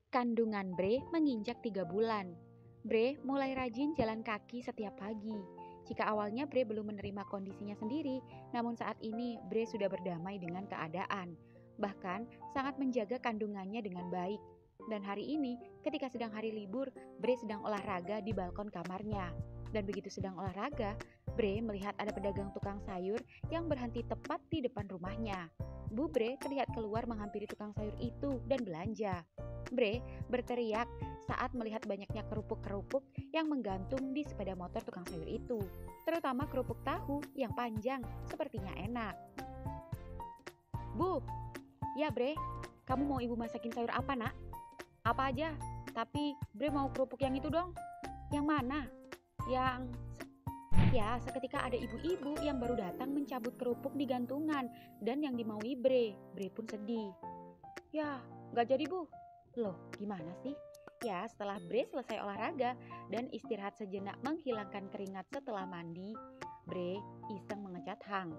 Kandungan Bre menginjak 3 bulan. Bre mulai rajin jalan kaki setiap pagi. Jika awalnya Bre belum menerima kondisinya sendiri, namun saat ini Bre sudah berdamai dengan keadaan. Bahkan sangat menjaga kandungannya dengan baik. Dan hari ini, ketika sedang hari libur, Bre sedang olahraga di balkon kamarnya. Dan begitu sedang olahraga, Bre melihat ada pedagang tukang sayur yang berhenti tepat di depan rumahnya. Bu Bre terlihat keluar menghampiri tukang sayur itu dan belanja. Bre berteriak saat melihat banyaknya kerupuk-kerupuk yang menggantung di sepeda motor tukang sayur itu, terutama kerupuk tahu yang panjang, sepertinya enak. Bu, ya Bre, kamu mau ibu masakin sayur apa nak? Apa aja, tapi Bre mau kerupuk yang itu dong. Yang mana? Ya, seketika ada ibu-ibu yang baru datang mencabut kerupuk di gantungan dan yang dimaui Bre. Bre pun sedih. Ya, gak jadi bu. Loh, gimana sih? Ya, setelah Bre selesai olahraga dan istirahat sejenak menghilangkan keringat setelah mandi, Bre iseng mengecat Hang.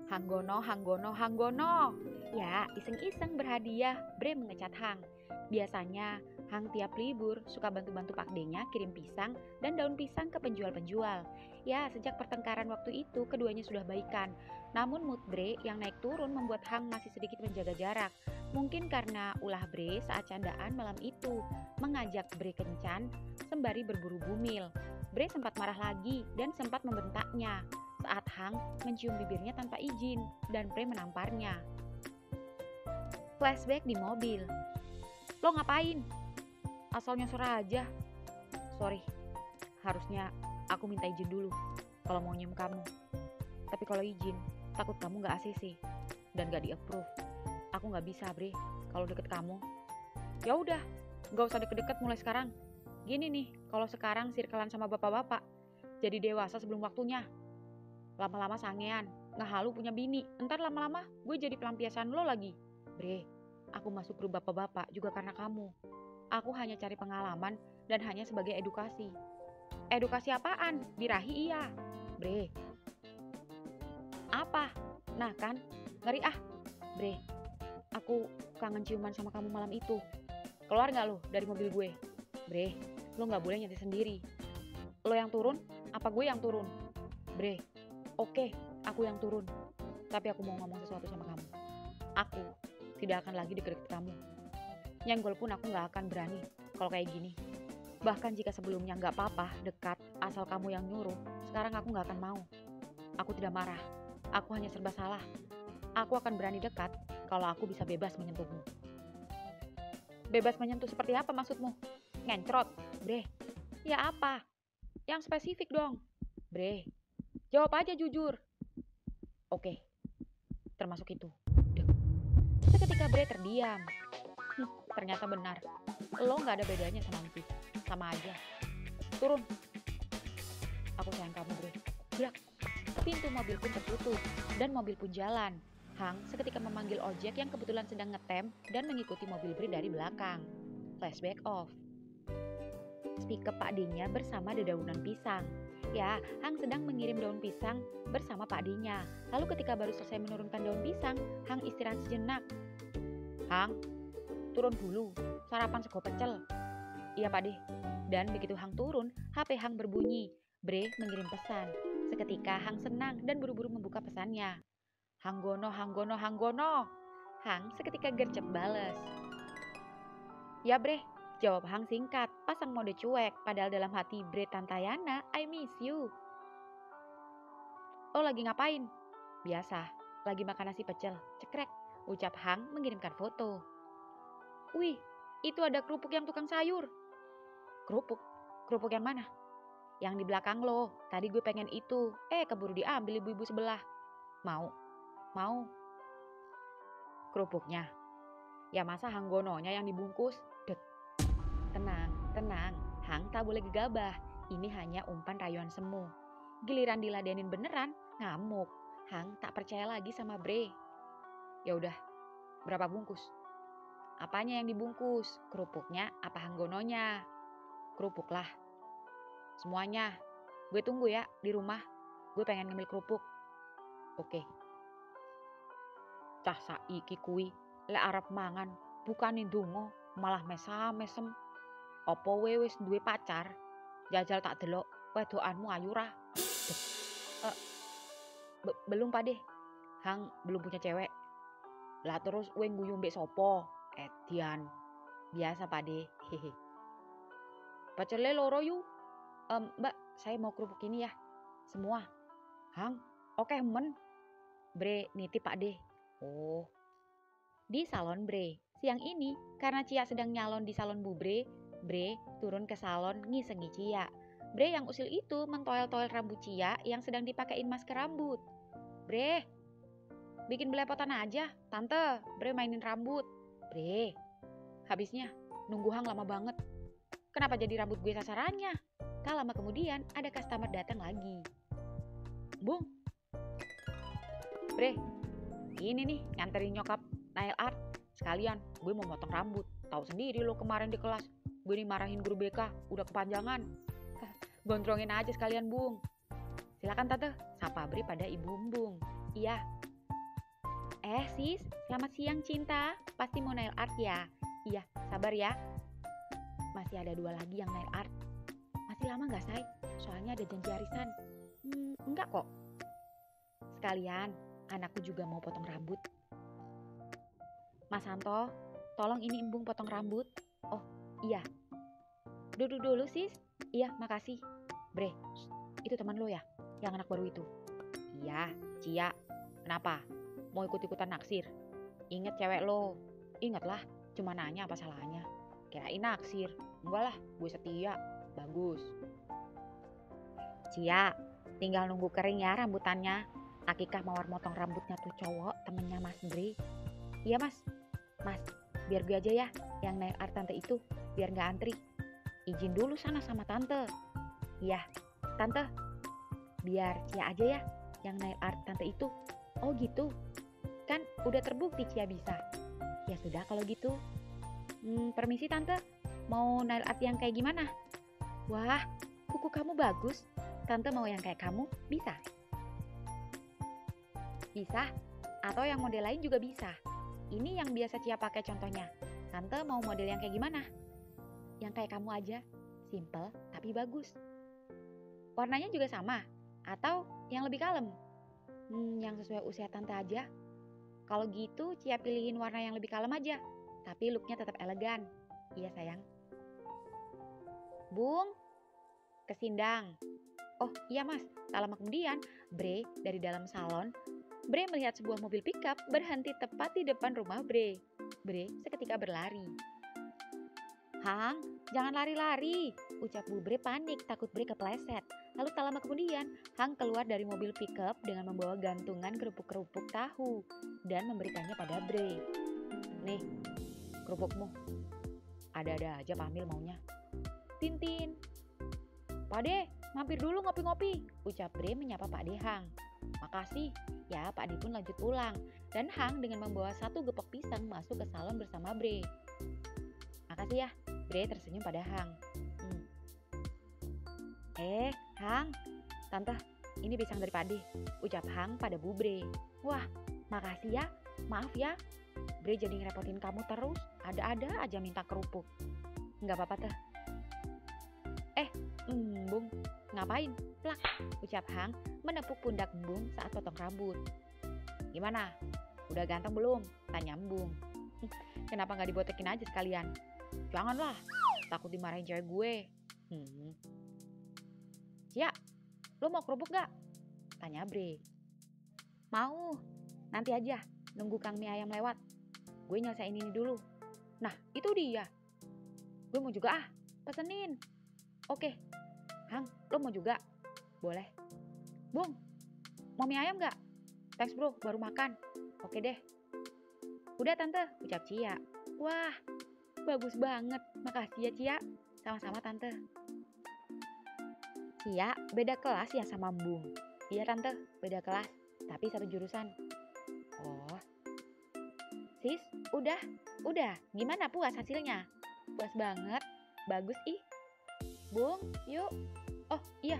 Hanggono, Hanggono, Hanggono. Ya, iseng-iseng berhadiah, Bre mengecat Hang. Biasanya, Hang tiap libur suka bantu-bantu Pak D-nya kirim pisang dan daun pisang ke penjual-penjual. Ya, sejak pertengkaran waktu itu, keduanya sudah baikan. Namun mood Bre yang naik turun membuat Hang masih sedikit menjaga jarak. Mungkin karena ulah Bre saat candaan malam itu, mengajak Bre kencan sembari berburu bumil. Bre sempat marah lagi dan sempat membentaknya saat Hang mencium bibirnya tanpa izin dan Bre menamparnya. Flashback di mobil. Lo ngapain? Asal nyosor aja. Sorry, harusnya aku minta izin dulu kalau mau nyium kamu. Tapi kalau izin, takut kamu gak ACC dan gak di-approve. Aku gak bisa Bre kalau deket kamu. Ya udah, gak usah deket-deket mulai sekarang. Gini nih, kalau sekarang sirkelan sama bapak-bapak, jadi dewasa sebelum waktunya. Lama-lama sangean, ngehalu punya bini. Entar lama-lama gue jadi pelampiasan lo lagi. Bre, aku masuk grup bapak-bapak juga karena kamu. Aku hanya cari pengalaman dan hanya sebagai edukasi. Edukasi apaan? Birahi iya. Bre. Apa? Nah kan, ngeri ah. Bre, aku kangen ciuman sama kamu malam itu. Keluar gak lo dari mobil gue? Bre, lo gak boleh nyetir sendiri. Lo yang turun, apa gue yang turun? Bre, oke, aku yang turun. Tapi aku mau ngomong sesuatu sama kamu. Aku tidak akan lagi deket-deket kamu. Nyenggol pun aku gak akan berani kalau kayak gini. Bahkan jika sebelumnya gak apa-apa dekat asal kamu yang nyuruh, sekarang aku gak akan mau. Aku tidak marah, aku hanya serba salah. Aku akan berani dekat kalau aku bisa bebas menyentuhmu. Bebas menyentuh seperti apa maksudmu? Ngencrot, Bre. Ya apa? Yang spesifik dong. Bre, jawab aja jujur. Oke, termasuk itu. Seketika Bre terdiam. Ternyata benar. Lo gak ada bedanya sama Mimpi. Sama aja. Turun. Aku sayang kamu Bre. Brak. Pintu mobil pun tertutup dan mobil pun jalan. Hang seketika memanggil ojek yang kebetulan sedang ngetem dan mengikuti mobil Bre dari belakang. Flashback off. Speak up Pak D-nya bersama dedaunan pisang. Ya, Hang sedang mengirim daun pisang bersama Pak D-nya. Lalu ketika baru selesai menurunkan daun pisang, Hang istirahat sejenak. Hang, turun dulu, sarapan sego pecel. Iya Pak D. Dan begitu Hang turun, HP Hang berbunyi. Bre mengirim pesan. Seketika Hang senang dan buru-buru membuka pesannya. Hanggono, Hanggono, Hanggono. Hang seketika gercep bales. Ya Bre, jawab Hang singkat, pasang mode cuek, padahal dalam hati Bre Tantayana, I miss you. Oh lagi ngapain? Biasa, lagi makan nasi pecel, cekrek, ucap Hang mengirimkan foto. Wih, itu ada kerupuk yang tukang sayur. Kerupuk? Kerupuk yang mana? Yang di belakang lo, tadi gue pengen itu, keburu diambil ibu-ibu sebelah. Mau? Mau? Kerupuknya? Ya masa Hanggononya yang dibungkus? Dek. Tenang, tenang, Hang tak boleh gegabah. Ini hanya umpan rayuan semu. Giliran diladenin beneran, ngamuk. Hang tak percaya lagi sama Bre. Ya udah, berapa bungkus? Apanya yang dibungkus? Kerupuknya apa Hanggononya? Kerupuk lah. Semuanya. Gue tunggu ya di rumah. Gue pengen ngambil kerupuk. Oke. Cah saiki kuwi lek arep mangan Bukanin donga, malah mesam-mesem. Apa we wis duwe pacar? Jajal tak delok wedokanmu ayu ra? Dek, eh, belum Pade. Hang belum punya cewek. Lah terus we guyu mbek sopo? Edian. Biasa Pade. Hehe. Pacele loro yu. Mbak, saya mau kerupuk ini ya. Semua. Hang, oke men. Bre, nitip Pak De. Oh. Di salon Bre. Siang ini, karena Cia sedang nyalon di salon Bu Bre turun ke salon ngisengi Cia. Bre yang usil itu mentoel-toel rambut Cia yang sedang dipakein masker rambut. Bre, bikin belepotan aja. Tante, Bre mainin rambut. Bre, habisnya nunggu Hang lama banget. Kenapa jadi rambut gue sasarannya? Tak lama kemudian ada customer datang lagi. Bung, Bre, ini nih nganterin nyokap nail art. Sekalian gue mau motong rambut. Tahu sendiri lo kemarin di kelas gue dimarahin guru BK udah kepanjangan. Gondrongin aja sekalian Bung. Silakan Tante, sapa Bre pada Ibu Bung. Iya. Sis, selamat siang Cinta. Pasti mau nail art ya? Iya, sabar ya. Masih ada 2 lagi yang nail art. Masih lama gak Say? Soalnya ada janji arisan. Enggak kok. Sekalian, anakku juga mau potong rambut. Mas Santo, tolong ini Embung potong rambut. Oh, iya. Duduk dulu sis. Iya, makasih. Bre, itu teman lo ya? Yang anak baru itu? Iya, Cia. Kenapa? Mau ikut-ikutan naksir? Ingat cewek lo. Ingatlah, cuma nanya apa salahnya. Kirain naksir. Enggak lah, gue setia. Bagus. Cia, tinggal nunggu kering ya rambutannya. Akikah mawar motong rambutnya tuh cowok, temennya Mas Bre. Iya Mas. Mas, biar gue aja ya yang nail art tante itu, biar gak antri. Izin dulu sana sama tante. Iya, tante. Biar Cia aja ya yang nail art tante itu. Oh gitu. Kan udah terbukti Cia bisa. Ya sudah kalau gitu. Permisi tante. Mau nail art yang kayak gimana? Wah, kuku kamu bagus. Tante mau yang kayak kamu, bisa? Bisa. Atau yang model lain juga bisa. Ini yang biasa Cia pakai contohnya. Tante mau model yang kayak gimana? Yang kayak kamu aja. Simple tapi bagus. Warnanya juga sama? Atau yang lebih kalem? Yang sesuai usia tante aja. Kalau gitu Cia pilihin warna yang lebih kalem aja. Tapi looknya tetap elegan. Iya sayang. Bung, kesindang. Oh iya Mas. Tak lama kemudian, Bre dari dalam salon. Bre melihat sebuah mobil pickup berhenti tepat di depan rumah Bre. Bre seketika berlari. Hang, jangan lari-lari, ucap Bu Bre panik takut Bre kepleset. Lalu tak lama kemudian, Hang keluar dari mobil pickup dengan membawa gantungan kerupuk-kerupuk tahu dan memberikannya pada Bre. Nih, kerupukmu. Ada-ada aja Pamil maunya. Tintin. Pade, mampir dulu ngopi-ngopi, ucap Bre menyapa Pak De Hang. Makasih. Ya, Pak De pun lanjut pulang. Dan Hang dengan membawa 1 gepok pisang masuk ke salon bersama Bre. Makasih ya, Bre tersenyum pada Hang. Hang, Tante, ini pisang dari Pak De, ucap Hang pada Bu Bre. Wah, makasih ya, maaf ya. Bre jadi ngerepotin kamu terus, ada-ada aja minta kerupuk. Nggak apa-apa Teh. Bung, ngapain? Plak, ucap Hang menepuk pundak Embung saat potong rambut. Gimana? Udah ganteng belum? Tanya Embung. Kenapa gak dibotekin aja sekalian? Janganlah, takut dimarahin cewek gue. Cia, lo mau kerupuk gak? Tanya Bre. Mau, nanti aja, nunggu Kang Mie Ayam lewat. Gue nyelesain ini dulu. Nah, itu dia. Gue mau juga pesenin. Oke, Hang, lo mau juga? Boleh. Bung, mau mie ayam gak? Thanks bro, baru makan. Oke deh. Udah Tante, ucap Cia. Wah, bagus banget. Makasih ya Cia. Sama-sama Tante. Cia beda kelas ya sama Bung? Iya Tante, beda kelas. Tapi satu jurusan. Oh. Sis, udah. Gimana puas hasilnya? Puas banget. Bagus ih. Bung, yuk. Oh iya.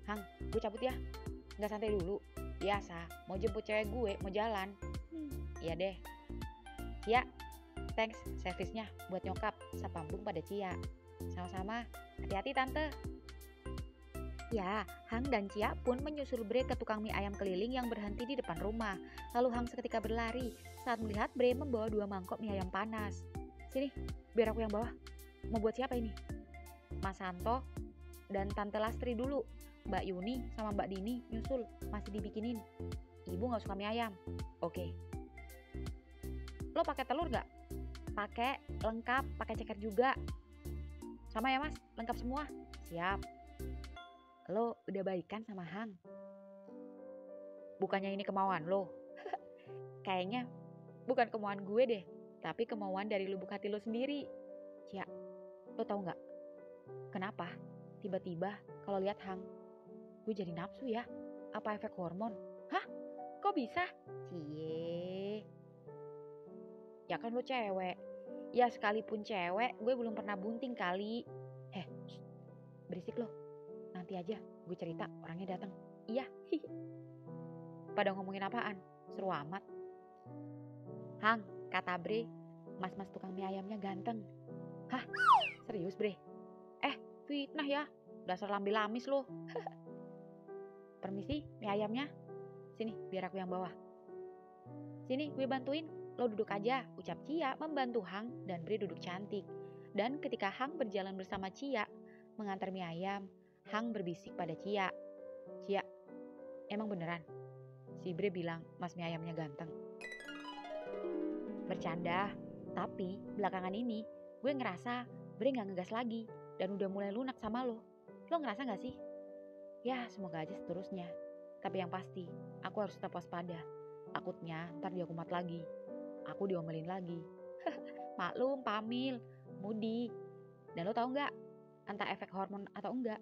Hang, gue cabut ya. Nggak santai dulu. Biasa, mau jemput cewek gue, mau jalan. Iya deh. Cia, Thanks servisnya buat nyokap, sapambung pada Cia. Sama-sama, hati-hati tante. Ya, Hang dan Cia pun menyusul Bre ke tukang mie ayam keliling yang berhenti di depan rumah. Lalu Hang seketika berlari saat melihat Bre membawa 2 mangkok mie ayam panas. Sini, biar aku yang bawa. Mau buat siapa ini? Mas Santo dan Tante Lastri dulu. Mbak Yuni sama Mbak Dini nyusul, masih dibikinin. Ibu gak suka mie ayam. Oke. Lo pakai telur gak? Pakai, lengkap, pakai ceker juga. Sama ya mas, lengkap semua. Siap. Lo udah baikan sama Hang? Bukannya ini kemauan lo? Kayaknya bukan kemauan gue deh, tapi kemauan dari lubuk hati lo sendiri. Cia, lo tau gak? Kenapa tiba-tiba kalau lihat Hang, gue jadi nafsu ya? Apa efek hormon? Hah? Kok bisa? Cie. Ya kan lo cewek. Ya sekalipun cewek, gue belum pernah bunting kali. Berisik lo. Nanti aja gue cerita orangnya datang. Iya. Pada ngomongin apaan? Seru amat. Hang, kata Bre, mas-mas tukang mie ayamnya ganteng. Hah? Serius Bre? Fitnah ya. Dasar lambe lamis lo. Permisi, mie ayamnya. Sini, biar aku yang bawa. Sini, gue bantuin. Lo duduk aja, ucap Cia membantu Hang dan Bre duduk cantik. Dan ketika Hang berjalan bersama Cia mengantar mie ayam, Hang berbisik pada Cia. Cia, emang beneran? Si Bre bilang mas mie ayamnya ganteng. Bercanda, tapi belakangan ini gue ngerasa Bre gak ngegas lagi dan udah mulai lunak sama lo. Lo ngerasa gak sih? Ya semoga aja seterusnya. Tapi yang pasti, aku harus tetap waspada. Takutnya ntar dia kumat lagi. Aku diomelin lagi. Maklum, Pamil, Mudi. Dan lo tau gak? Entah efek hormon atau enggak,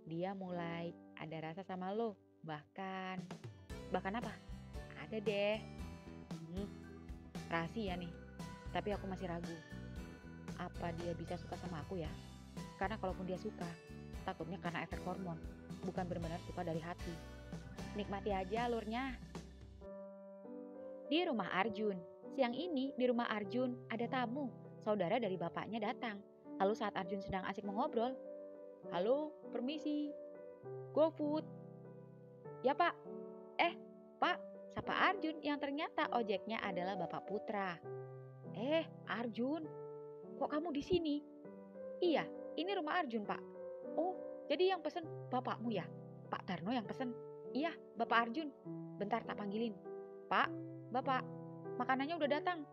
dia mulai ada rasa sama lo. Bahkan apa? Ada deh. Rahasia nih. Tapi aku masih ragu. Apa dia bisa suka sama aku ya? Karena kalaupun dia suka, takutnya karena efek hormon, bukan benar-benar suka dari hati. Nikmati aja alurnya. Di rumah Arjun. Siang ini di rumah Arjun ada tamu. Saudara dari bapaknya datang. Lalu saat Arjun sedang asik mengobrol, halo, permisi, GoFood. Ya pak. Pak, sapa Arjun yang ternyata ojeknya adalah Bapak Putra. Arjun, kok kamu di sini? Iya, ini rumah Arjun pak. Oh, jadi yang pesen bapakmu ya? Pak Tarno yang pesen? Iya, Bapak Arjun. Bentar tak panggilin. Pak, Bapak, makanannya udah datang.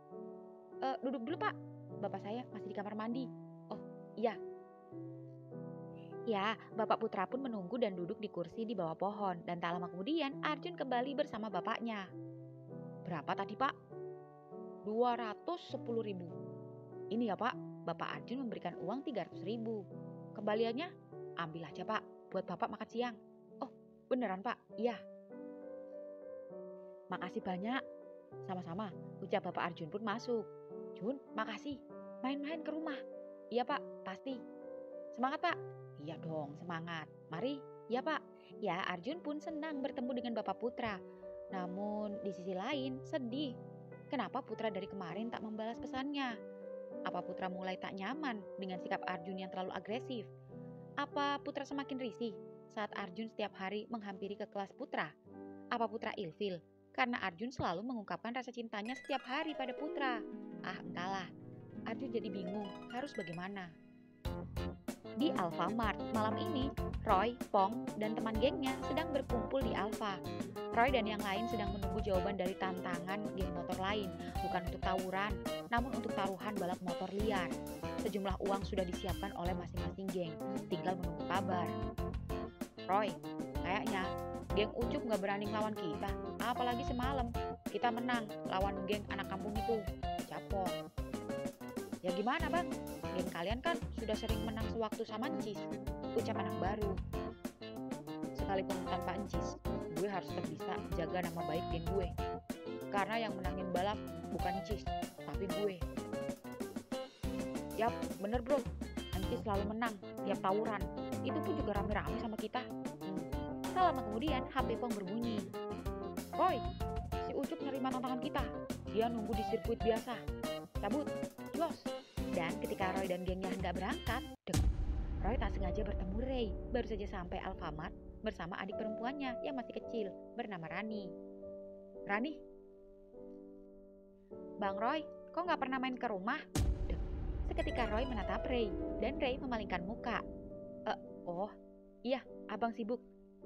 Duduk dulu pak, bapak saya masih di kamar mandi. Oh, iya. Ya, Bapak Putra pun menunggu dan duduk di kursi di bawah pohon. Dan tak lama kemudian, Arjun kembali bersama bapaknya. Berapa tadi pak? 210.000. Ini ya pak, Bapak Arjun memberikan uang 300.000. Kembaliannya, ambil aja pak, buat bapak makan siang. Oh, beneran pak? Iya. Makasih banyak. Sama-sama, ucap Bapak Arjun pun masuk. Jun, makasih. Main-main ke rumah. Iya pak, pasti. Semangat pak. Iya dong, semangat. Mari. Ya pak. Ya, Arjun pun senang bertemu dengan Bapak Putra. Namun di sisi lain sedih. Kenapa Putra dari kemarin tak membalas pesannya? Apa Putra mulai tak nyaman dengan sikap Arjun yang terlalu agresif? Apa Putra semakin risih saat Arjun setiap hari menghampiri ke kelas Putra? Apa Putra ilfil karena Arjun selalu mengungkapkan rasa cintanya setiap hari pada Putra? Entahlah. Arjun jadi bingung harus bagaimana. Di Alfamart, malam ini Roy, Pong, dan teman gengnya sedang berkumpul di Alfa. Roy dan yang lain sedang menunggu jawaban dari tantangan geng motor lain, bukan untuk tawuran, namun untuk taruhan balap motor liar. Sejumlah uang sudah disiapkan oleh masing-masing geng, tinggal menunggu kabar. Roy, kayaknya geng Ucup gak berani ngelawan kita, apalagi semalam kita menang lawan geng anak kampung itu, Capok. Ya gimana bang, geng kalian kan sudah sering menang sewaktu sama Encis, ucap anak baru. Sekalipun tanpa Encis, gue harus tetap bisa jaga nama baik geng gue. Karena yang menangin balap bukan Encis, tapi gue. Yap, bener bro, Encis selalu menang tiap tawuran. Itu pun juga rame-rame sama kita. Tak lama kemudian HP Pong berbunyi. Roy, si Ucup nerima tantangan kita. Dia nunggu di sirkuit biasa. cabut, jos. Dan ketika Roy dan gengnya hendak berangkat, Roy tak sengaja bertemu Ray, baru saja sampai Alfamart bersama adik perempuannya yang masih kecil, bernama Rani. Rani? Bang Roy, kok nggak pernah main ke rumah? Seketika Roy menatap Ray, dan Ray memalingkan muka. Oh, iya, abang sibuk.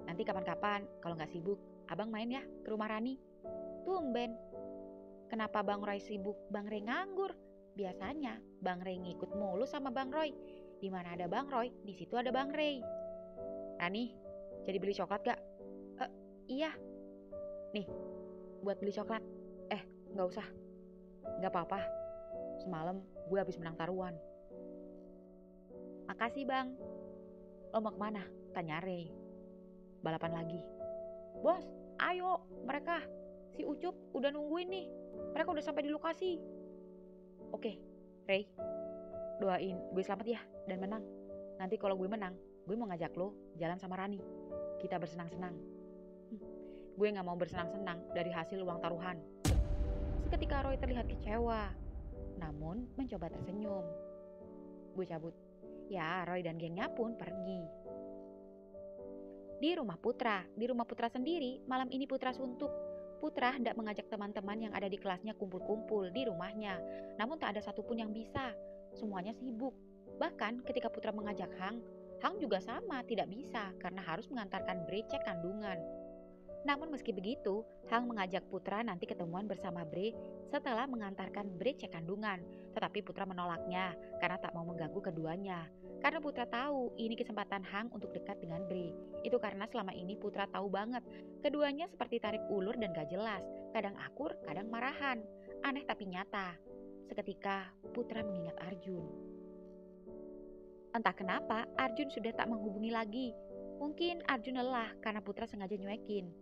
Nanti kapan-kapan, kalau nggak sibuk, abang main ya ke rumah Rani. Tumben. Kenapa Bang Roy sibuk, Bang Ray nganggur? Biasanya, Bang Ray ngikut mulu sama Bang Roy. Di mana ada Bang Roy, di situ ada Bang Ray. Rani, jadi beli coklat gak? Iya. Nih, buat beli coklat. Nggak usah. Nggak apa-apa. Semalam gue habis menang taruhan. Makasih bang. Lo mau kemana? Tanya Ray. Balapan lagi. Bos, ayo mereka. Si Ucup udah nungguin nih. Mereka udah sampai di lokasi. Oke, Ray. Doain gue selamat ya dan menang. Nanti kalau gue menang, gue mau ngajak lo jalan sama Rani. Kita bersenang-senang. Gue gak mau bersenang-senang dari hasil uang taruhan. Seketika Roy terlihat kecewa, namun mencoba tersenyum. Gue cabut. Ya, Roy dan gengnya pun pergi. Di rumah Putra sendiri, malam ini Putra suntuk. Putra hendak mengajak teman-teman yang ada di kelasnya kumpul-kumpul di rumahnya. Namun tak ada satupun yang bisa. Semuanya sibuk. Bahkan ketika Putra mengajak Hang juga sama tidak bisa karena harus mengantarkan Bre cek kandungan. Namun meski begitu, Hang mengajak Putra nanti ketemuan bersama Bre setelah mengantarkan Bre cek kandungan. Tetapi Putra menolaknya karena tak mau mengganggu keduanya. Karena Putra tahu ini kesempatan Hang untuk dekat dengan Bre. Itu karena selama ini Putra tahu banget keduanya seperti tarik ulur dan gak jelas. Kadang akur, kadang marahan. Aneh tapi nyata. Seketika Putra mengingat Arjun. Entah kenapa Arjun sudah tak menghubungi lagi. Mungkin Arjun lelah karena Putra sengaja nyuekin.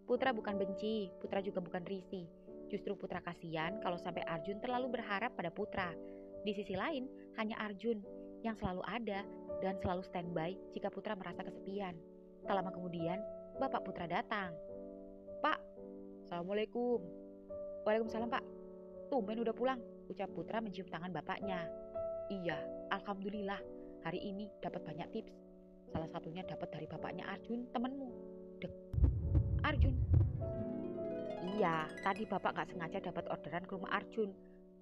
Putra bukan benci, Putra juga bukan risih. Justru Putra kasihan kalau sampai Arjun terlalu berharap pada Putra. Di sisi lain, hanya Arjun yang selalu ada dan selalu standby jika Putra merasa kesepian. Tak lama kemudian, Bapak Putra datang. Pak, Assalamualaikum. Waalaikumsalam Pak. Tumben udah pulang, ucap Putra mencium tangan bapaknya. Iya, Alhamdulillah, hari ini dapat banyak tips. Salah satunya dapat dari bapaknya Arjun, temenmu. Arjun. Iya, tadi bapak gak sengaja dapat orderan ke rumah Arjun.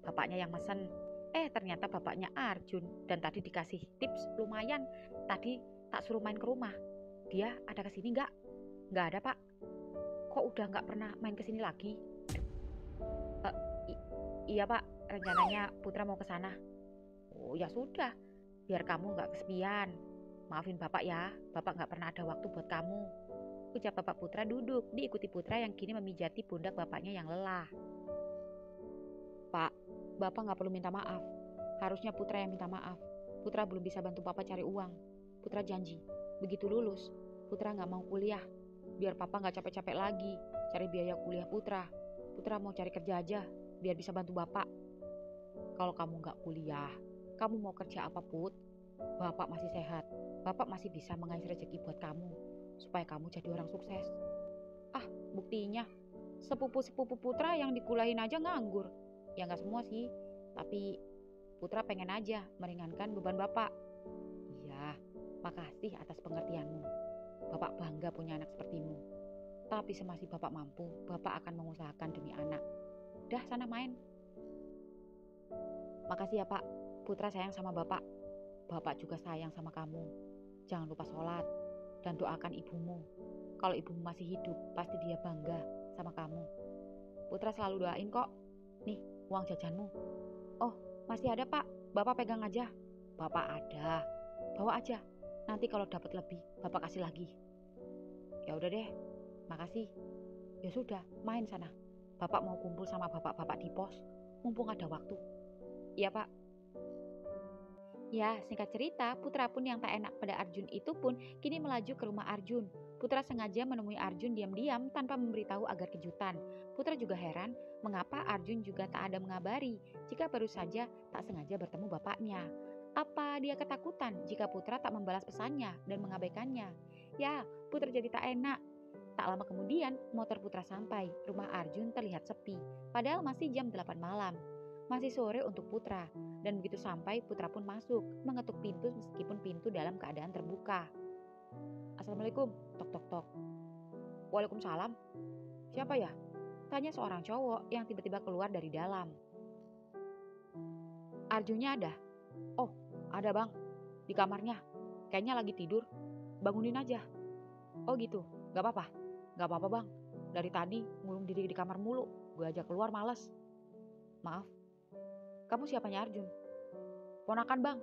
Bapaknya yang mesen. Ternyata bapaknya Arjun. Dan tadi dikasih tips lumayan. Tadi tak suruh main ke rumah. Dia ada kesini gak? Gak ada pak. Kok udah gak pernah main kesini lagi? Iya pak, rencananya Putra mau ke sana. Oh ya sudah, biar kamu gak kesepian. Maafin bapak ya, bapak gak pernah ada waktu buat kamu. Ucap Bapak Putra duduk, diikuti Putra yang kini memijati pundak bapaknya yang lelah. Pak, bapak gak perlu minta maaf. Harusnya Putra yang minta maaf. Putra belum bisa bantu papa cari uang. Putra janji, begitu lulus, Putra gak mau kuliah. Biar papa gak capek-capek lagi cari biaya kuliah Putra. Putra mau cari kerja aja, biar bisa bantu bapak. Kalau kamu gak kuliah, kamu mau kerja apa Put? Bapak masih sehat, bapak masih bisa mengais rezeki buat kamu. Supaya kamu jadi orang sukses. Buktinya sepupu-sepupu Putra yang dikulahin aja nganggur. Ya gak semua sih, tapi Putra pengen aja meringankan beban bapak. Iya, makasih atas pengertianmu. Bapak bangga punya anak sepertimu. Tapi semasih bapak mampu, bapak akan mengusahakan demi anak. Dah sana main. Makasih ya pak, Putra sayang sama bapak. Bapak juga sayang sama kamu. Jangan lupa sholat dan doakan ibumu. Kalau ibumu masih hidup, pasti dia bangga sama kamu. Putra selalu doain kok. Nih, uang jajanmu. Oh, masih ada pak. Bapak pegang aja. Bapak ada. Bawa aja. Nanti kalau dapat lebih, bapak kasih lagi. Ya udah deh. Makasih. Ya sudah, main sana. Bapak mau kumpul sama bapak-bapak di pos. Mumpung ada waktu. Iya pak. Ya, singkat cerita, Putra pun yang tak enak pada Arjun itu pun kini melaju ke rumah Arjun. Putra sengaja menemui Arjun diam-diam tanpa memberitahu agar kejutan. Putra juga heran mengapa Arjun juga tak ada mengabari jika baru saja tak sengaja bertemu bapaknya. Apa dia ketakutan jika Putra tak membalas pesannya dan mengabaikannya? Ya, Putra jadi tak enak. Tak lama kemudian, motor Putra sampai. Rumah Arjun terlihat sepi, padahal masih jam 8 malam. Masih sore untuk Putra, dan begitu sampai Putra pun masuk, mengetuk pintu meskipun pintu dalam keadaan terbuka. Assalamualaikum, tok tok tok. Waalaikumsalam. Siapa ya? Tanya seorang cowok yang tiba-tiba keluar dari dalam. Arjunnya ada? Oh, ada bang. Di kamarnya. Kayaknya lagi tidur. Bangunin aja. Oh gitu, gak apa-apa. Gak apa-apa bang. Dari tadi ngulung diri di kamar mulu. Gue ajak keluar males. Maaf. Kamu siapanya Arjun? Ponakan bang.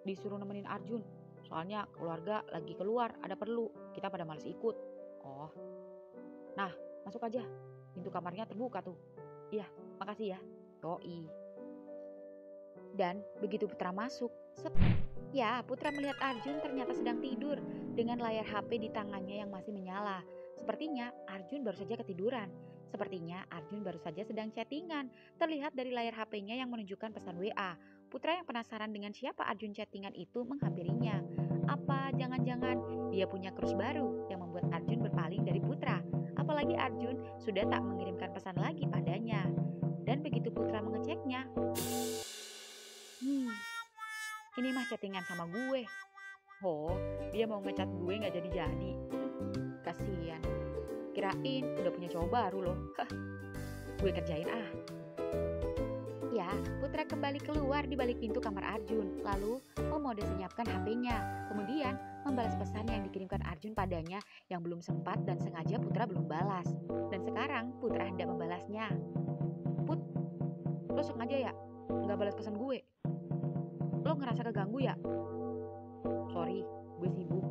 Disuruh nemenin Arjun. Soalnya keluarga lagi keluar, ada perlu. Kita pada males ikut. Oh. Nah, masuk aja. Pintu kamarnya terbuka tuh. Iya, makasih ya. Yoi. Dan begitu Putra masuk, ya, Putra melihat Arjun ternyata sedang tidur dengan layar HP di tangannya yang masih menyala. Sepertinya Arjun baru saja ketiduran. Sepertinya Arjun baru saja sedang chattingan. Terlihat dari layar HP-nya yang menunjukkan pesan WA. Putra yang penasaran dengan siapa Arjun chattingan itu menghampirinya. Apa jangan-jangan dia punya crush baru yang membuat Arjun berpaling dari Putra? Apalagi Arjun sudah tak mengirimkan pesan lagi padanya. Dan begitu Putra mengeceknya, ini mah chattingan sama gue. Oh, dia mau ngecat gue gak jadi-jadi. Kasian. Kirain udah punya cowok baru loh. Gue kerjain ah. Ya, Putra kembali keluar di balik pintu kamar Arjun. Lalu memode senyapkan HP-nya. Kemudian membalas pesan yang dikirimkan Arjun padanya yang belum sempat dan sengaja Putra belum balas. Dan sekarang Putra hendak membalasnya. Put, lo sengaja ya gak balas pesan gue? Lo ngerasa keganggu ya? Sorry, gue sibuk.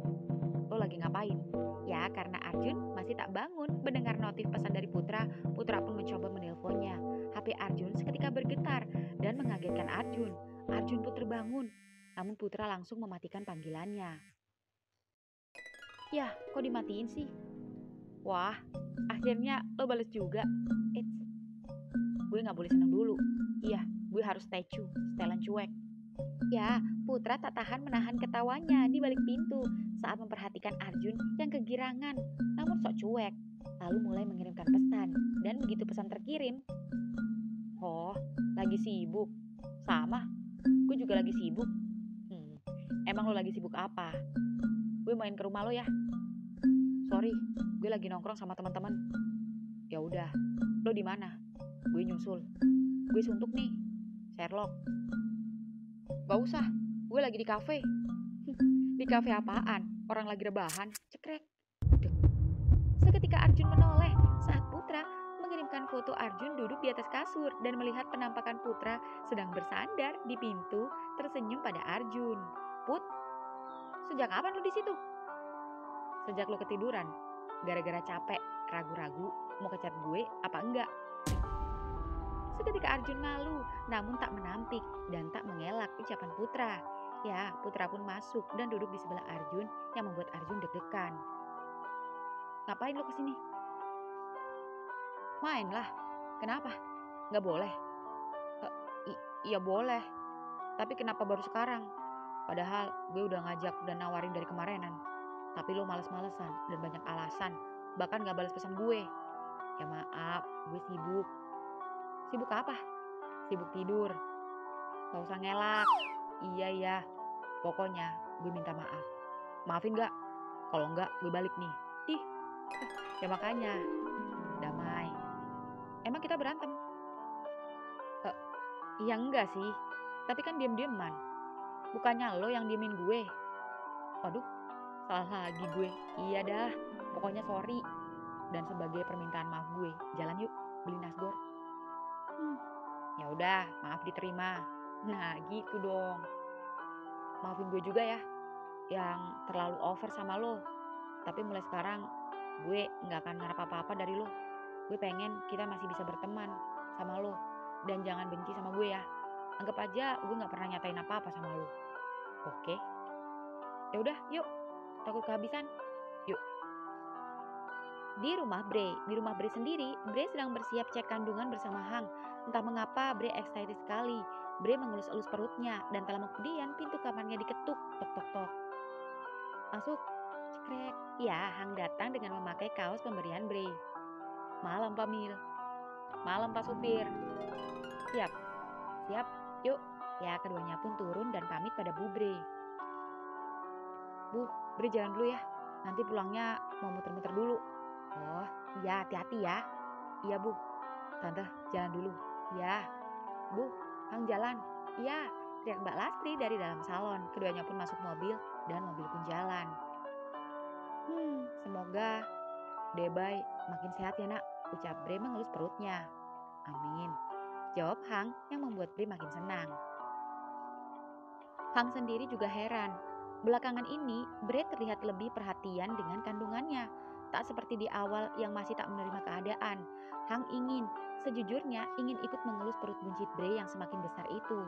Lo lagi ngapain? Ya, karena Arjun masih tak bangun mendengar notif pesan dari Putra, Putra pun mencoba menelponnya. HP Arjun seketika bergetar dan mengagetkan Arjun. Arjun pun terbangun, namun Putra langsung mematikan panggilannya. Yah, kok dimatiin sih? Wah, akhirnya lo bales juga. Eits, gue gak boleh seneng dulu. Iya, gue harus statue, setelan cuek. Ya, Putra tak tahan menahan ketawanya di balik pintu saat memperhatikan Arjun yang kegirangan, namun sok cuek. Lalu mulai mengirimkan pesan, dan begitu pesan terkirim, oh, lagi sibuk. Sama, gue juga lagi sibuk. Emang lo lagi sibuk apa? Gue main ke rumah lo ya. Sorry, gue lagi nongkrong sama teman-teman. Ya udah, lo di mana? Gue nyusul. Gue suntuk nih, Sherlock. Gak usah, gue lagi di kafe. Di kafe apaan? Orang lagi rebahan. Cekrek. Seketika Arjun menoleh saat Putra mengirimkan foto Arjun duduk di atas kasur dan melihat penampakan Putra sedang bersandar di pintu tersenyum pada Arjun. Put, sejak kapan lu di situ? Sejak lu ketiduran. Gara-gara capek, ragu-ragu mau kecat gue apa enggak? Seketika Arjun malu, namun tak menampik dan tak mengelak ucapan Putra. Ya, Putra pun masuk dan duduk di sebelah Arjun yang membuat Arjun deg-degan. Ngapain lo kesini? Main lah. Kenapa? Gak boleh? Iya boleh. Tapi kenapa baru sekarang? Padahal gue udah ngajak dan nawarin dari kemarinan. Tapi lo males-malesan dan banyak alasan. Bahkan gak balas pesan gue. Ya maaf, gue sibuk. Sibuk apa? Sibuk tidur. Gak usah ngelak. Iya. Pokoknya gue minta maaf. Maafin gak? Kalau enggak gue balik nih. Ih, ya makanya. Damai. Emang kita berantem? Iya enggak sih. Tapi kan diem-dieman. Bukannya lo yang diemin gue. Waduh, salah lagi gue. Iya dah, pokoknya sorry. Dan sebagai permintaan maaf gue, jalan yuk beli nasgor. Ya udah, maaf diterima. Nah, gitu dong. Maafin gue juga ya, yang terlalu over sama lo. Tapi mulai sekarang, gue gak akan ngarep apa-apa dari lo. Gue pengen kita masih bisa berteman sama lo. Dan jangan benci sama gue ya. Anggap aja gue gak pernah nyatain apa-apa sama lo. Oke? Ya udah, yuk. Takut kehabisan. Yuk. Di rumah Bre sendiri, Bre sedang bersiap cek kandungan bersama Hang. Entah mengapa Bre excited sekali. Bre mengelus-elus perutnya dan tak lama kemudian pintu kamarnya diketuk. Tok tok tok. Masuk. Cekrek. Ya, Hang datang dengan memakai kaos pemberian Bre. Malam Pak Mil. Malam Pak Supir. Siap. Siap, yuk. Ya, keduanya pun turun dan pamit pada Bu Bre. Bu, Bre jalan dulu ya. Nanti pulangnya mau muter-muter dulu. Oh, iya, hati-hati ya. Iya, Bu. Tante, jalan dulu. Ya. Bu, Hang jalan. Iya, teriak Mbak Lastri dari dalam salon. Keduanya pun masuk mobil dan mobil pun jalan. Semoga Debay makin sehat ya nak, ucap Bre mengelus perutnya. Amin, jawab Hang yang membuat Bre makin senang. Hang sendiri juga heran. Belakangan ini, Bre terlihat lebih perhatian dengan kandungannya. Tak seperti di awal yang masih tak menerima keadaan. Hang sejujurnya ingin ikut mengelus perut buncit Bre yang semakin besar itu.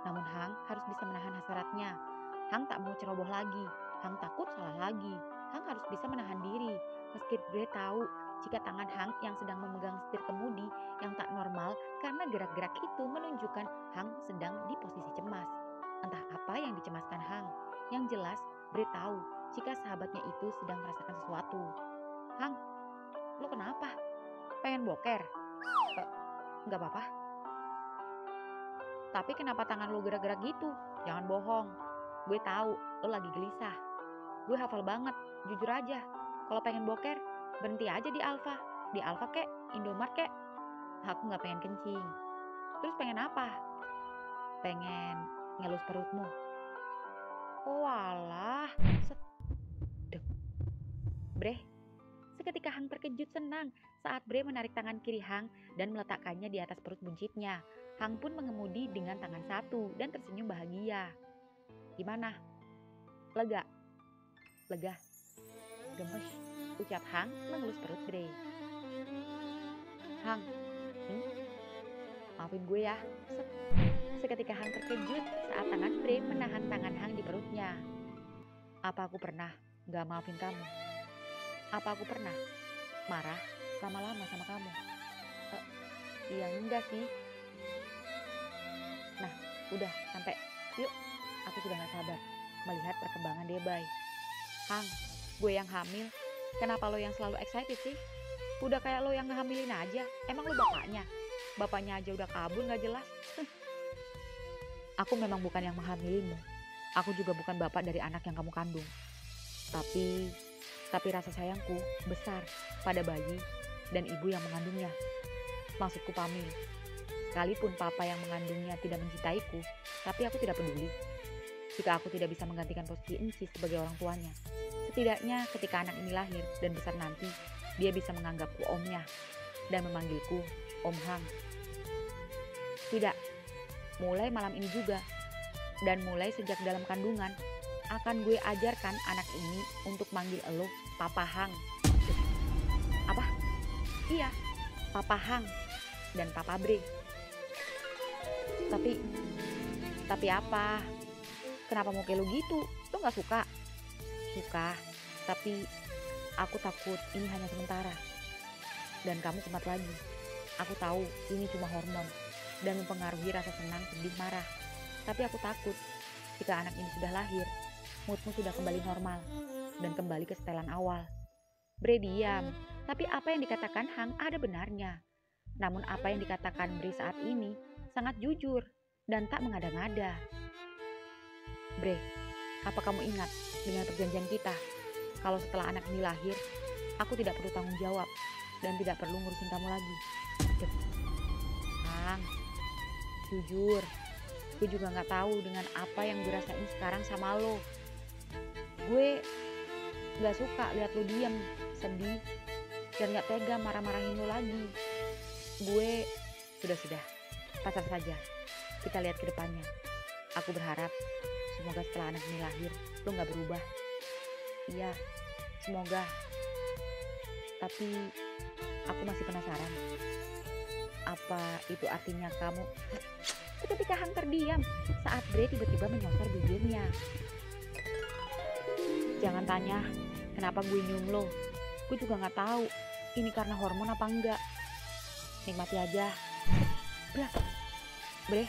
Namun Hang harus bisa menahan hasratnya. Hang tak mau ceroboh lagi. Hang takut salah lagi. Hang harus bisa menahan diri. Meski Bre tahu jika tangan Hang yang sedang memegang setir kemudi yang tak normal karena gerak-gerak itu menunjukkan Hang sedang di posisi cemas. Entah apa yang dicemaskan Hang. Yang jelas, Bre tahu jika sahabatnya itu sedang merasakan sesuatu. Hang, lo kenapa? Pengen boker? Nggak apa-apa. Tapi kenapa tangan lo gerak-gerak gitu? Jangan bohong. Gue tahu lo lagi gelisah. Gue hafal banget, jujur aja. Kalau pengen boker, berhenti aja di Alfa. Di Alfa kek, Indomart kek. Aku nggak pengen kencing. Terus pengen apa? Pengen ngelus perutmu. Oh alah, sedek. Bre, seketika Hang terkejut senang saat Bre menarik tangan kiri Hang dan meletakkannya di atas perut buncitnya. Hang pun mengemudi dengan tangan satu dan tersenyum bahagia. Gimana? Lega? Lega? Gemes, ucap Hang mengelus perut Bre. Hang, maafin gue ya. Seketika Hang terkejut saat tangan Bre menahan tangan Hang di perutnya. Apa aku pernah gak maafin kamu? Apa aku pernah marah lama-lama sama kamu? Ya enggak sih. Nah, udah sampai. Yuk, aku sudah gak sabar melihat perkembangan Debay. Hang, gue yang hamil. Kenapa lo yang selalu excited sih? Udah kayak lo yang ngehamilin aja. Emang lo bapaknya? Bapaknya aja udah kabur gak jelas. Aku memang bukan yang menghamilimu. Aku juga bukan bapak dari anak yang kamu kandung. Tapi rasa sayangku besar pada bayi dan ibu yang mengandungnya. Maksudku Pamil. Sekalipun papa yang mengandungnya tidak mencintaiku, tapi aku tidak peduli. Jika aku tidak bisa menggantikan posisi Enci sebagai orang tuanya, setidaknya ketika anak ini lahir dan besar nanti, dia bisa menganggapku omnya dan memanggilku Om Hang. Tidak, mulai malam ini juga dan mulai sejak dalam kandungan, akan gue ajarkan anak ini untuk manggil elo Papa Hang. Apa? Iya, Papa Hang dan Papa Bre. Tapi apa? Kenapa muka lu gitu? Lu gak suka? Suka, tapi aku takut ini hanya sementara. Dan kamu kumat lagi. Aku tahu ini cuma hormon dan mempengaruhi rasa senang, sedih, marah. Tapi aku takut jika anak ini sudah lahir, moodmu sudah kembali normal dan kembali ke setelan awal. Bre diam, tapi apa yang dikatakan Hang ada benarnya. Namun apa yang dikatakan Bre saat ini sangat jujur dan tak mengada-ngada. Bre, apa kamu ingat dengan perjanjian kita? Kalau setelah anak ini lahir, aku tidak perlu tanggung jawab dan tidak perlu ngurusin kamu lagi. Hang, jujur, gue juga gak tahu dengan apa yang gue rasain sekarang sama lo. Gue gak suka lihat lo diem, sedih, dan gak tega marah-marahin lo lagi. Gue sudah, pasrah saja. Kita lihat ke depannya. Aku berharap semoga setelah anak ini lahir, lo gak berubah. Iya, semoga. Tapi aku masih penasaran. Apa itu artinya kamu? Ketika Hang terdiam saat Bre tiba-tiba menyosor bibirnya. Jangan tanya kenapa gue nyium lo. Gue juga gak tahu ini karena hormon apa enggak. Nikmati aja. Bre.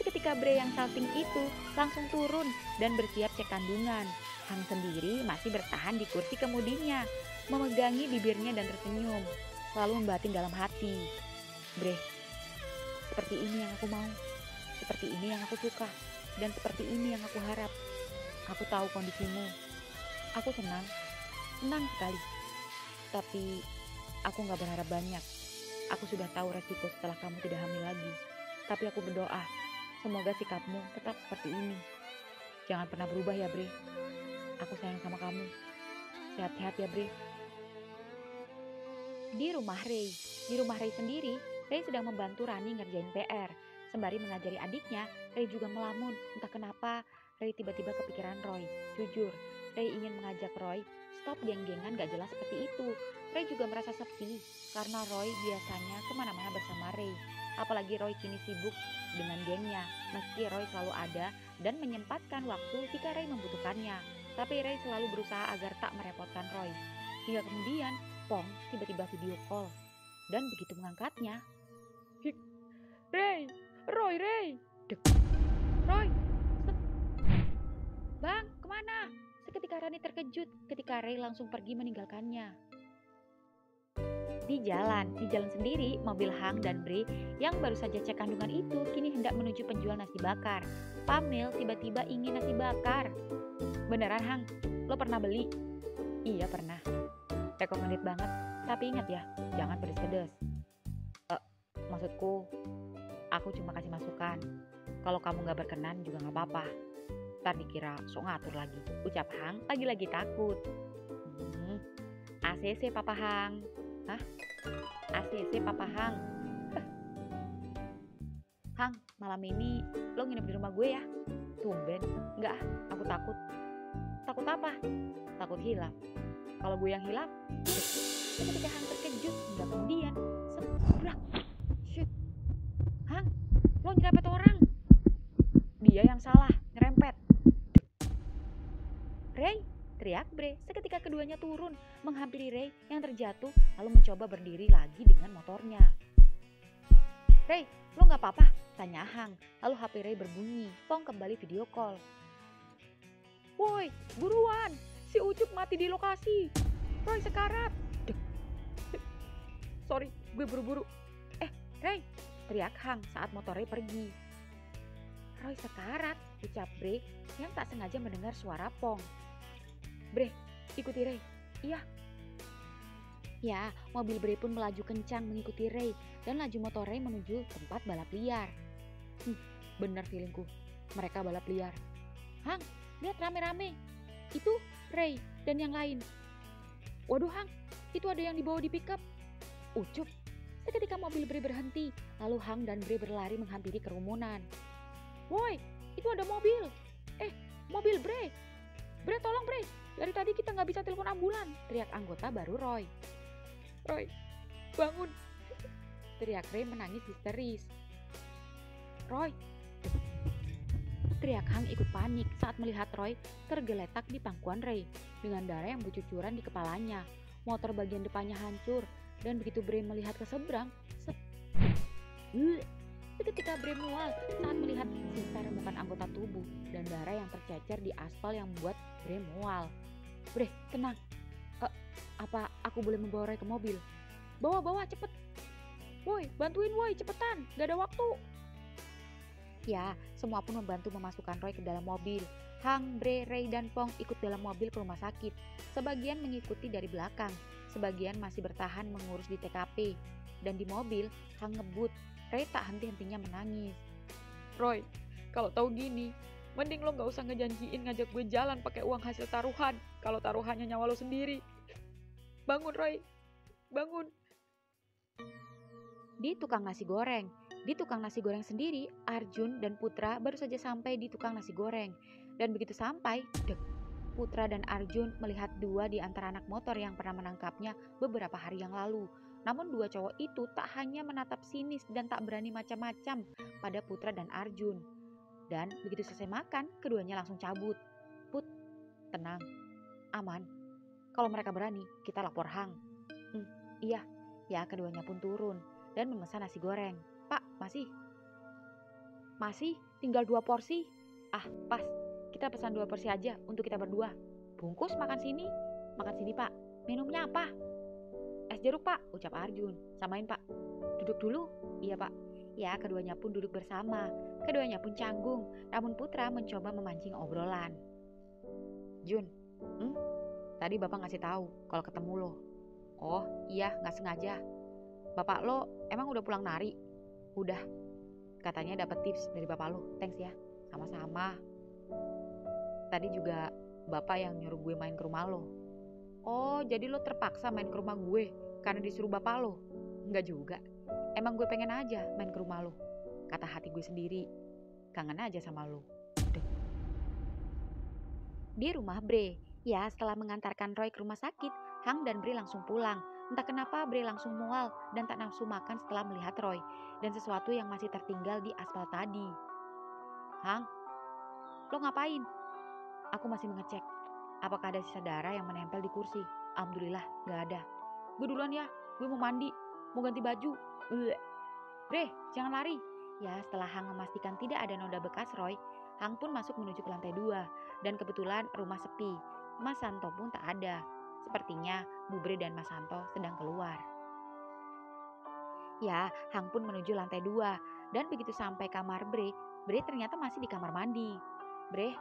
Ketika Bre yang salting itu langsung turun dan bersiap cek kandungan. Hang sendiri masih bertahan di kursi kemudinya, memegangi bibirnya dan tersenyum, lalu membatin dalam hati. Bre, seperti ini yang aku mau. Seperti ini yang aku suka, dan seperti ini yang aku harap. Aku tahu kondisimu. Aku senang sekali. Tapi aku gak berharap banyak. Aku sudah tahu resiko setelah kamu tidak hamil lagi. Tapi aku berdoa, semoga sikapmu tetap seperti ini. Jangan pernah berubah ya, Bre. Aku sayang sama kamu. Sehat-sehat ya, Bre. Di rumah Ray sendiri, Ray sedang membantu Rani ngerjain PR. Sembari mengajari adiknya, Ray juga melamun. Entah kenapa, Ray tiba-tiba kepikiran Roy. Jujur, Ray ingin mengajak Roy stop geng-gengan gak jelas seperti itu. Ray juga merasa sepi, karena Roy biasanya kemana-mana bersama Ray. Apalagi Roy kini sibuk dengan gengnya, meski Roy selalu ada dan menyempatkan waktu jika Ray membutuhkannya. Tapi Ray selalu berusaha agar tak merepotkan Roy. Hingga kemudian, Pong tiba-tiba video call. Dan begitu mengangkatnya, Ray, Ray. Dek. Roy, stop. Bang, kemana? Seketika Rani terkejut ketika Ray langsung pergi meninggalkannya. Di jalan sendiri, mobil Hang dan Bre yang baru saja cek kandungan itu kini hendak menuju penjual nasi bakar. Pamil tiba-tiba ingin nasi bakar. Beneran Hang, lo pernah beli? Iya pernah. Recommended banget, tapi ingat ya, jangan pedes-pedes. Maksudku, aku cuma kasih masukan. Kalau kamu gak berkenan juga gak apa-apa. Ntar dikira sok ngatur lagi. Ucap Hang lagi-lagi takut. ACC Papa Hang. Hah? ACC Papa Hang. Hang, malam ini lo nginep di rumah gue ya? Tumben. Enggak, aku takut. Takut apa? Takut hilaf. Kalau gue yang hilaf, ketika Hang terkejut, hingga kemudian sebrak. Shit. Hang, lo nyerempet orang. Dia yang salah, nyerempet. Ray, teriak Bre seketika keduanya turun menghampiri Ray yang terjatuh lalu mencoba berdiri lagi dengan motornya. Ray, lo gak apa-apa? Tanya Hang. Lalu HP Ray berbunyi. Pong kembali video call. Woi, buruan! Si Ucup mati di lokasi. Roy sekarat. Sorry, gue buru-buru. Ray, teriak Hang saat motor Ray pergi. Roy sekarat, ucap Bre yang tak sengaja mendengar suara Pong. Bre, ikuti Ray. Iya. Ya, mobil Bre pun melaju kencang mengikuti Ray dan laju motor Ray menuju tempat balap liar. Benar feelingku, mereka balap liar. Hang, lihat rame-rame. Itu Ray dan yang lain. Waduh Hang, itu ada yang dibawa di pickup. Ucup. Seketika mobil Bre berhenti, lalu Hang dan Bre berlari menghampiri kerumunan. Woi, itu ada mobil. Mobil Bre. Bre, tolong Bre. Dari tadi kita nggak bisa telepon ambulan. Teriak anggota baru Roy. Roy, bangun. Teriak Ray menangis histeris. Roy. Teriak Hang ikut panik saat melihat Roy tergeletak di pangkuan Ray dengan darah yang bercucuran di kepalanya. Motor bagian depannya hancur dan begitu Bre melihat ke seberang, seketika Bre mual saat melihat sisa remukan anggota tubuh dan darah yang tercecer di aspal yang membuat Bre mual. Bre, tenang. Apa aku boleh membawa Roy ke mobil? Bawa cepet. Woi, bantuin woi, cepetan. Gak ada waktu. Ya, semua pun membantu memasukkan Roy ke dalam mobil. Hang, Bre, Ray, dan Pong ikut dalam mobil ke rumah sakit. Sebagian mengikuti dari belakang. Sebagian masih bertahan mengurus di TKP. Dan di mobil, Hang ngebut. Ray tak henti-hentinya menangis. Roy, kalau tahu gini, mending lo gak usah ngejanjiin ngajak gue jalan pakai uang hasil taruhan. Kalau taruhannya nyawa lo sendiri. Bangun Roy, bangun. Di tukang nasi goreng sendiri, Arjun dan Putra baru saja sampai di tukang nasi goreng. Dan begitu sampai, Putra dan Arjun melihat dua di antara anak motor yang pernah menangkapnya beberapa hari yang lalu. Namun dua cowok itu tak hanya menatap sinis dan tak berani macam-macam pada Putra dan Arjun. Dan begitu selesai makan, keduanya langsung cabut. Put, tenang, aman. Kalau mereka berani, kita lapor Hang. Iya, ya keduanya pun turun dan memesan nasi goreng. Pak, masih tinggal 2 porsi. Pas, kita pesan 2 porsi aja untuk kita berdua. Bungkus makan sini Pak. Minumnya apa? Es jeruk Pak, ucap Arjun. Samain Pak. Duduk dulu. Iya Pak. Ya, keduanya pun duduk bersama. Keduanya pun canggung, namun Putra mencoba memancing obrolan. Jun, tadi Bapak ngasih tahu kalau ketemu lo. Oh iya, nggak sengaja. Bapak lo emang udah pulang nari? Udah, katanya dapat tips dari Bapak lo. Thanks ya. Sama-sama. Tadi juga Bapak yang nyuruh gue main ke rumah lo. Oh, jadi lo terpaksa main ke rumah gue karena disuruh Bapak lo? Enggak juga. Emang gue pengen aja main ke rumah lo. Kata hati gue sendiri. Kangen aja sama lo. Di rumah Bre, ya setelah mengantarkan Roy ke rumah sakit, Hang dan Bre langsung pulang. Entah kenapa Bre langsung mual dan tak nafsu makan setelah melihat Roy dan sesuatu yang masih tertinggal di aspal tadi. Hang, lo ngapain? Aku masih mengecek. Apakah ada sisa darah yang menempel di kursi? Alhamdulillah, gak ada. Gue duluan ya, gue mau mandi, mau ganti baju. Bre, jangan lari. Ya, setelah Hang memastikan tidak ada noda bekas Roy, Hang pun masuk menuju ke lantai 2. Dan kebetulan rumah sepi. Mas Santo pun tak ada. Sepertinya Bu Bre dan Mas Santo sedang keluar. Ya, Hang pun menuju lantai 2. Dan begitu sampai kamar Bre, Bre ternyata masih di kamar mandi. Bre,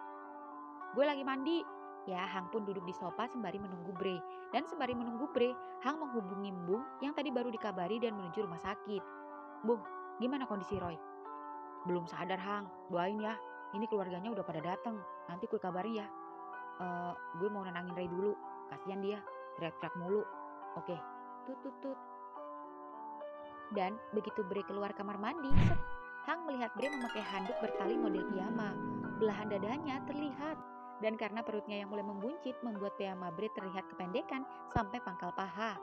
gue lagi mandi. Ya, Hang pun duduk di sofa sembari menunggu Bre. Dan sembari menunggu Bre, Hang menghubungi Bung yang tadi baru dikabari dan menuju rumah sakit. Bung, gimana kondisi Roy? Belum sadar Hang, doain ya. Ini keluarganya udah pada datang. Nanti gue kabari ya. Gue mau nenangin Ray dulu. Kasian dia, teriak-teriak mulu. Oke, tut. Dan begitu Bre keluar kamar mandi, Hang melihat Bre memakai handuk bertali model piyama. Belahan dadanya terlihat. Dan karena perutnya yang mulai membuncit, membuat piyama Bre terlihat kependekan sampai pangkal paha.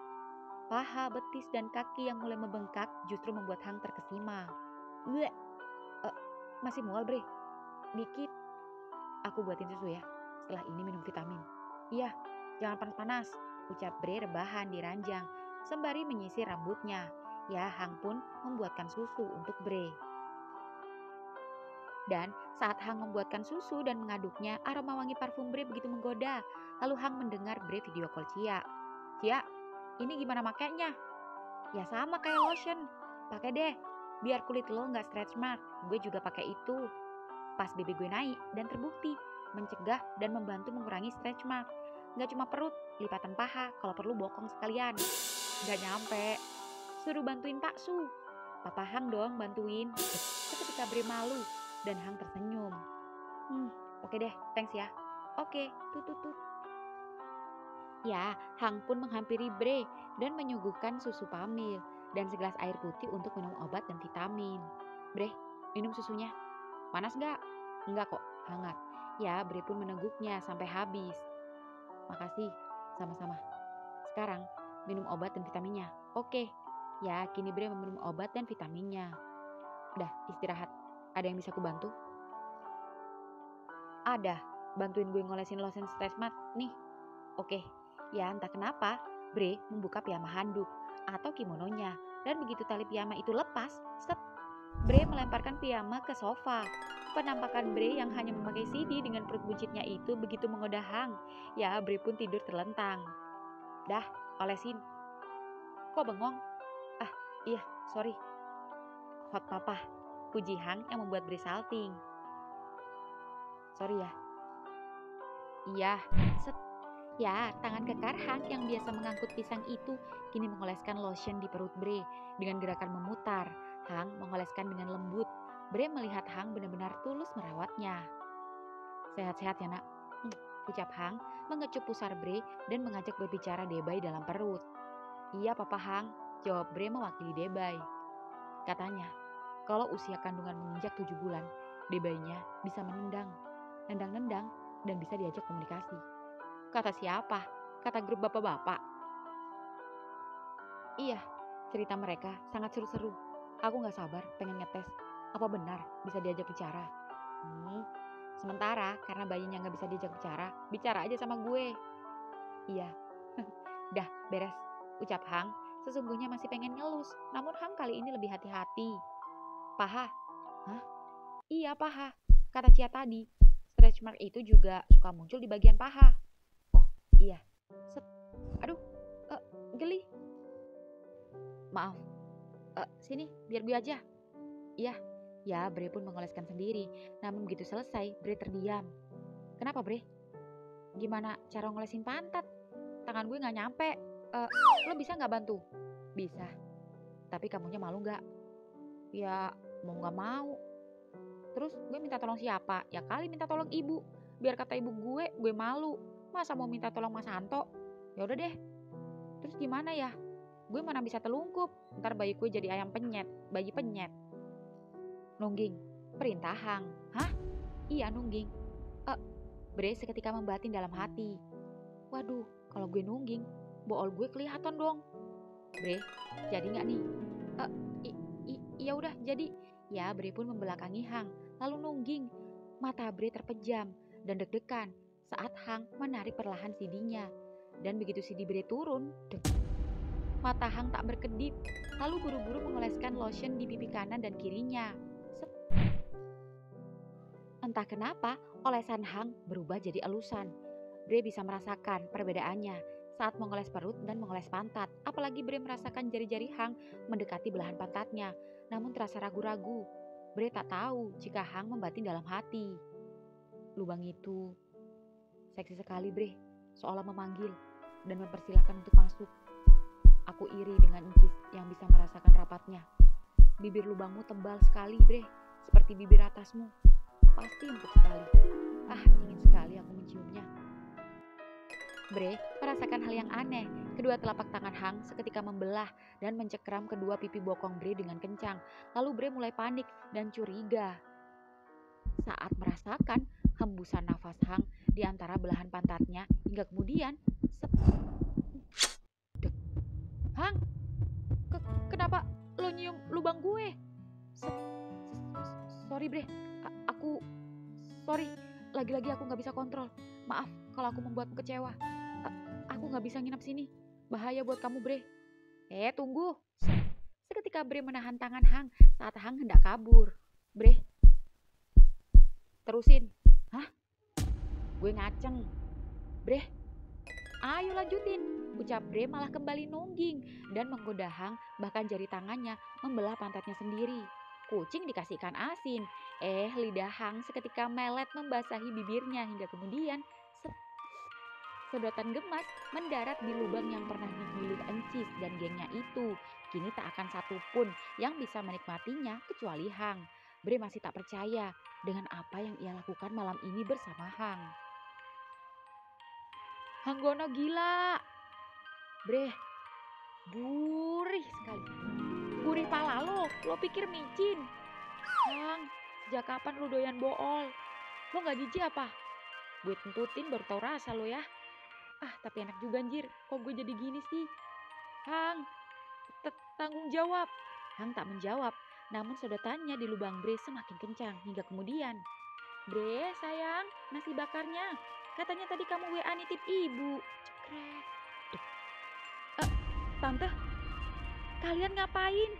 Paha, betis, dan kaki yang mulai membengkak justru membuat Hang terkesima. Masih mual Bre? Dikit. Aku buatin susu ya. Setelah ini minum vitamin. Iya, jangan panas-panas. Ucap Bre rebahan di ranjang sembari menyisir rambutnya. Ya, Hang pun membuatkan susu untuk Bre. Dan saat Hang membuatkan susu dan mengaduknya, aroma wangi parfum Bre begitu menggoda. Lalu Hang mendengar Bre video call Cia. Cia, ini gimana makainya? Ya sama kayak lotion. Pakai deh, biar kulit lo nggak stretch mark. Gue juga pakai itu. Pas BB gue naik dan terbukti mencegah dan membantu mengurangi stretch mark. Nggak cuma perut, lipatan paha, kalau perlu bokong sekalian. Nggak nyampe. Suruh bantuin Pak Su. Papa Hang dong bantuin. Seketika Bre malu dan Hang tersenyum. Oke deh, thanks ya. Oke, tut. Ya, Hang pun menghampiri Bre dan menyuguhkan susu pamil dan segelas air putih untuk minum obat dan vitamin. Bre, minum susunya. Panas gak? Enggak kok, hangat. Ya, Bre pun meneguknya sampai habis. Makasih, sama-sama. Sekarang, minum obat dan vitaminnya. Oke. Ya, kini Bre meminum obat dan vitaminnya. Udah, istirahat. Ada yang bisa kubantu? Ada. Bantuin gue ngolesin lotion stretch mark nih. Oke. Ya, entah kenapa, Bre membuka piyama handuk atau kimononya. Dan begitu tali piyama itu lepas, Bre melemparkan piyama ke sofa. Penampakan Bre yang hanya memakai CD dengan perut buncitnya itu begitu menggoda Hang. Ya, Bre pun tidur terlentang. Dah, olesin. Kok bengong? Ah, iya, sorry. Hot papa, puji Hang yang membuat Bre salting. Sorry ya. Iya, Ya, tangan kekar Hang yang biasa mengangkut pisang itu kini mengoleskan lotion di perut Bre dengan gerakan memutar. Hang mengoleskan dengan lembut. Bre melihat Hang benar-benar tulus merawatnya. Sehat-sehat ya nak, ucap Hang mengecup pusar Bre dan mengajak berbicara Debay dalam perut. Iya Papa Hang, jawab Bre mewakili Debay. Katanya, kalau usia kandungan menginjak 7 bulan, Debaynya bisa nendang-nendang dan bisa diajak komunikasi. Kata siapa? Kata grup bapak-bapak. Iya, cerita mereka sangat seru-seru. Aku gak sabar pengen ngetes. Apa benar bisa diajak bicara? Sementara karena bayinya gak bisa diajak bicara aja sama gue. Iya, dah beres. Ucap Hang, sesungguhnya masih pengen ngelus. Namun Hang kali ini lebih hati-hati. Paha? Hah? Iya paha. Kata Cia tadi, stretch mark itu juga suka muncul di bagian paha. Iya. Aduh, geli. Maaf. Sini, biar gue aja. Iya, ya Bre pun mengoleskan sendiri. Namun begitu selesai, Bre terdiam. Kenapa Bre? Gimana cara ngolesin pantat? Tangan gue gak nyampe. Lo bisa gak bantu? Bisa. Tapi kamunya malu gak? Ya mau gak mau. Terus gue minta tolong siapa? Ya kali minta tolong ibu. Biar kata ibu gue malu. Masa mau minta tolong Mas Anto? Ya udah deh. Terus gimana ya? Gue mana bisa telungkup. Ntar bayi gue jadi ayam penyet, bayi penyet. Nungging, perintah Hang. Hah? Iya nungging. Bre seketika membatin dalam hati. Waduh, kalau gue nungging, bool gue kelihatan dong. Bre, jadi nggak nih? Iya udah jadi. Ya Bre pun membelakangi Hang, lalu nungging. Mata Bre terpejam dan deg-degan saat Hang menarik perlahan sidinya. Dan begitu sidi Bre turun, mata Hang tak berkedip, lalu buru-buru mengoleskan lotion di pipi kanan dan kirinya. Entah kenapa, olesan Hang berubah jadi elusan. Bre bisa merasakan perbedaannya saat mengoles perut dan mengoles pantat. Apalagi Bre merasakan jari-jari Hang mendekati belahan pantatnya, namun terasa ragu-ragu. Bre tak tahu jika Hang membatin dalam hati. Lubang itu seksi sekali Bre, seolah memanggil dan mempersilahkan untuk masuk. Aku iri dengan Encis yang bisa merasakan rapatnya. Bibir lubangmu tebal sekali Bre, seperti bibir atasmu. Pasti empuk sekali. Ingin sekali aku menciumnya. Bre merasakan hal yang aneh. Kedua telapak tangan Hang seketika membelah dan mencekram kedua pipi bokong Bre dengan kencang. Lalu Bre mulai panik dan curiga saat merasakan hembusan nafas Hang di antara belahan pantatnya hingga kemudian Hang, kenapa lo nyium lubang gue? Sorry Bre, sorry, lagi-lagi aku gak bisa kontrol. Maaf kalau aku membuatmu kecewa. Aku gak bisa nginap sini, bahaya buat kamu Bre. Tunggu. Seketika Bre menahan tangan Hang saat Hang hendak kabur. Bre, terusin. Hah? Gue ngaceng. Bre, ayo lanjutin. Ucap Bre malah kembali nungging dan menggoda Hang, bahkan jari tangannya membelah pantatnya sendiri. Kucing dikasih ikan asin. Lidah Hang seketika melet membasahi bibirnya hingga kemudian sedotan gemas mendarat di lubang yang pernah digilir Encis dan gengnya itu. Kini tak akan satupun yang bisa menikmatinya kecuali Hang. Bre masih tak percaya dengan apa yang ia lakukan malam ini bersama Hang. Hanggono gila. Bre, gurih sekali. Gurih pala lo pikir micin. Hang, sejak kapan lu doyan bool? Lo gak jijik apa? Gue tentutin baru tau rasa lo ya. Tapi enak juga anjir, kok gue jadi gini sih? Hang, tanggung jawab. Hang tak menjawab, namun sedotannya di lubang Bre semakin kencang hingga kemudian. Bre sayang, nasi bakarnya. Katanya tadi kamu WA nitip ibu. Cekrek. Tante, kalian ngapain?